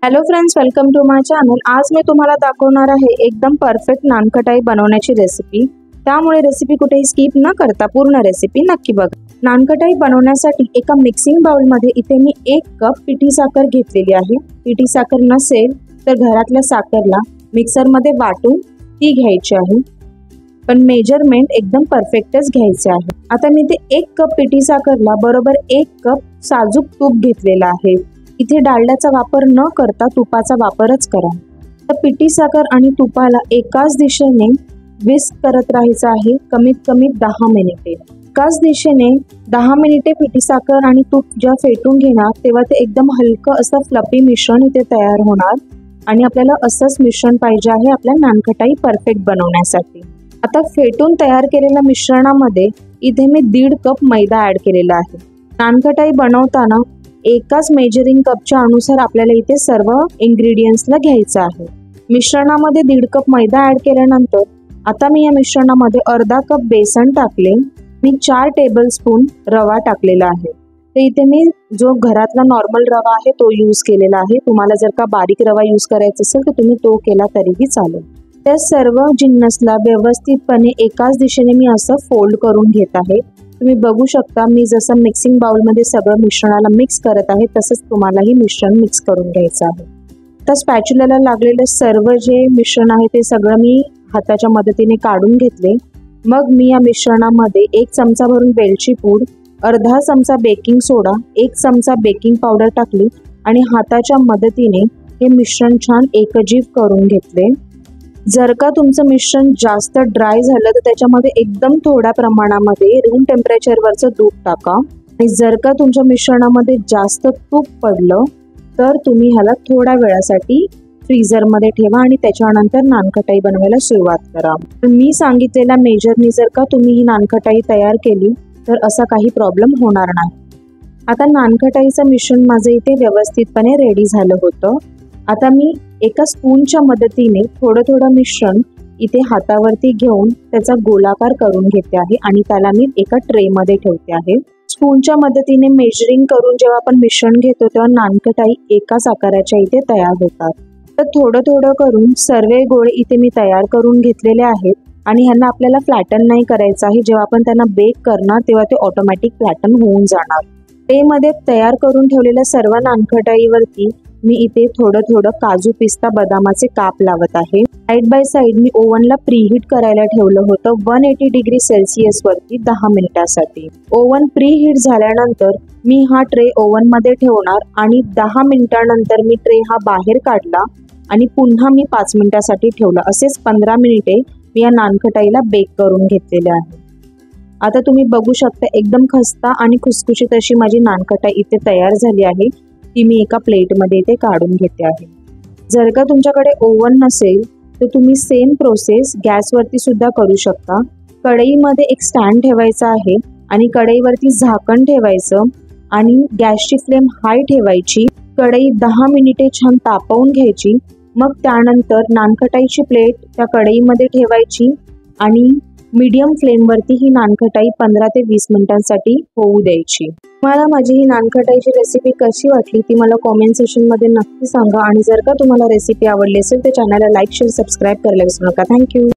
Hello friends, welcome to my channel. आज मी तुम्हाला दाखवणार आहे एकदम परफेक्ट नानखटाई बनवण्याची रेसिपी। त्यामुळे रेसिपी कुठेही स्किप न करता पूर्ण रेसिपी नक्की बघा। नानखटाई बनवण्यासाठी एका मिक्सिंग बाउल मध्ये इथे मी 1 कप पिठी साखर घेतलेली आहे। पिठी साखर नसेल तर घरातल्या साखरला मिक्सर मध्ये वाटून ती घ्यायची आहे, पण मेजरमेंट एकदम परफेक्टच घ्यायचे आहे। आता मी ते 1 कप पिठी साखरला बरोबर 1 कप साजूक तूप घेतलेला आहे। इथे डालड्याचा वापर न करता तुपाचा वापरच करा। तर पिठी साखर आणि तुपाला एकाच दिशेने विस्क करत राहायचं आहे, कमीत कमी 10 मिनिटे। एकाच दिशेने 10 मिनिटे पिठी साखर आणि तूप जेव्हा फेटून घेणार तेव्हा ते एकदम हलकं असं फ्लफी मिश्रण इथे तयार होणार आणि आपल्याला असंच मिश्रण पाहिजे आहे आपल्या नानखटाई परफेक्ट बनवण्यासाठी। आता फेटून तयार केलेल्या मिश्रणामध्ये इथे मी 1.5 कप मैदा ऍड केलेला आहे। नानखटाई बनवताना एकाच मेजरिंग कपच्या अनुसार आपल्याला इथे सर्व इंग्रेडियंट्सला घ्यायचं आहे। मिश्रणामध्ये 1.5 कप मैदा ऍड केल्यानंतर आता मी या मिश्रणामध्ये अर्धा कप बेसन टाकले। मी 4 टेबलस्पून रवा टाकलेला आहे। तर इथे मी जो घरातला नॉर्मल रवा आहे तो यूज केलेला आहे। तुम्हाला जर का बारीक रवा यूज करायचा असेल तर तुम्ही तो केला तरीही चालेल। त्या सर्व जिन्नसला व्यवस्थितपणे एकाच दिशेने मी असं फोल्ड करून घेत आहे। तुम्ही बघू शकता मी जसं मिक्सिंग बाउल मध्ये सगळं मिश्रणाला मिक्स करत आहे तसंच तुम्हालाही मिश्रण मिक्स करून घ्यायचं आहे। तर स्पॅच्युलाला लागलेलं सर्व जे मिश्रण आहे ते सगळं मी हाताच्या मदतीने काढून घेतले। मग मी या मिश्रणामध्ये 1 चमचा भरून वेलची पूड, अर्धा चमचा बेकिंग सोडा, 1 चमचा बेकिंग पावडर टाकली आणि हाताच्या मदतीने हे मिश्रण छान एकजीव करून घेतले। जर का तुमचं मिश्रण जास्त ड्राय झालं तर त्याच्यामध्ये एकदम थोड्या प्रमाणामध्ये रूम टेम्परेचरवरचं दूध टाका आणि जर का तुमच्या मिश्रणामध्ये जास्त तूप पडलं तर तुम्ही ह्याला थोड्या वेळासाठी फ्रीझरमध्ये ठेवा आणि त्याच्यानंतर नानखटाई बनवायला सुरुवात करा। मी सांगितलेल्या मेजरनी जर का तुम्ही ही नानखटाई तयार केली तर असा काही प्रॉब्लेम होणार नाही। आता नानखटाईचं मिश्रण माझं इथे व्यवस्थितपणे रेडी झालं होतं। आता मी एका स्पूनच्या मदतीने थोडं थोडं मिश्रण इथे हातावरती घेऊन त्याचा गोलाकार करून घेते आहे आणि त्याला मी एका ट्रे मध्ये ठेवते आहे। स्पूनच्या मदतीने मेजरिंग करून जेव्हा आपण मिश्रण घेतो तेव्हा नानखटाई एकाच आकाराच्या इथे तयार होतात। तर थोडं थोडं करून सर्व गोळे इथे मी तयार करून घेतलेले आहेत आणि ह्यांना आपल्याला फ्लॅटन नाही करायचं आहे। जेव्हा आपण त्यांना बेक करणार तेव्हा ते ऑटोमॅटिक फ्लॅटन होऊन जाणार। ट्रे मध्ये तयार करून ठेवलेल्या सर्व नानखटाईवरती मी इथे थोडं थोडं काजू, पिस्ता, बदामाचे काप लावत आहे। साइड बाय साइड मी ओव्हनला प्रीहीट करायला ठेवलं होतं 180 डिग्री सेल्सिअस वरती 10 मिनिटांसाठी। ओव्हन प्रीहीट झाल्यानंतर मी हा ट्रे ओव्हन मध्ये ठेवणार आणि 10 मिनिटांनंतर मी ट्रे हा बाहेर काढला आणि पुन्हा मी 5 मिनिटांसाठी ठेवला। असेच 15 मिनिटे मी या नानखटाईला बेक करून घेतलेले आहे। आता तुम्ही बघू शकता एकदम खस्ता आणि खुसखुशीत अशी माझी नानखटाई इथे तयार झाली आहे। ती मी एका प्लेटमध्ये इथे काढून घेते आहे। जर का तुमच्याकडे ओव्हन नसेल तर तुम्ही सेम प्रोसेस गॅसवरती सुद्धा करू शकता। कढईमध्ये एक स्टँड ठेवायचा आहे आणि कढईवरती झाकण ठेवायचं आणि गॅसची फ्लेम हाय ठेवायची। कढई 10 मिनिटे छान तापवून घ्यायची। मग त्यानंतर नानखटाईची प्लेट त्या कढईमध्ये ठेवायची आणि मीडियम फ्लेमवरती ही नानखटाई 15 ते 20 मिनिटांसाठी होऊ द्यायची। तुम्हाला माझी ही नानखटाईची रेसिपी कशी वाटली ती मला कॉमेंट सेक्शनमध्ये नक्की सांगा आणि जर का तुम्हाला रेसिपी आवडली असेल तर चॅनलला लाईक, शेअर, सबस्क्राईब करायला विसरू नका। थँक्यू।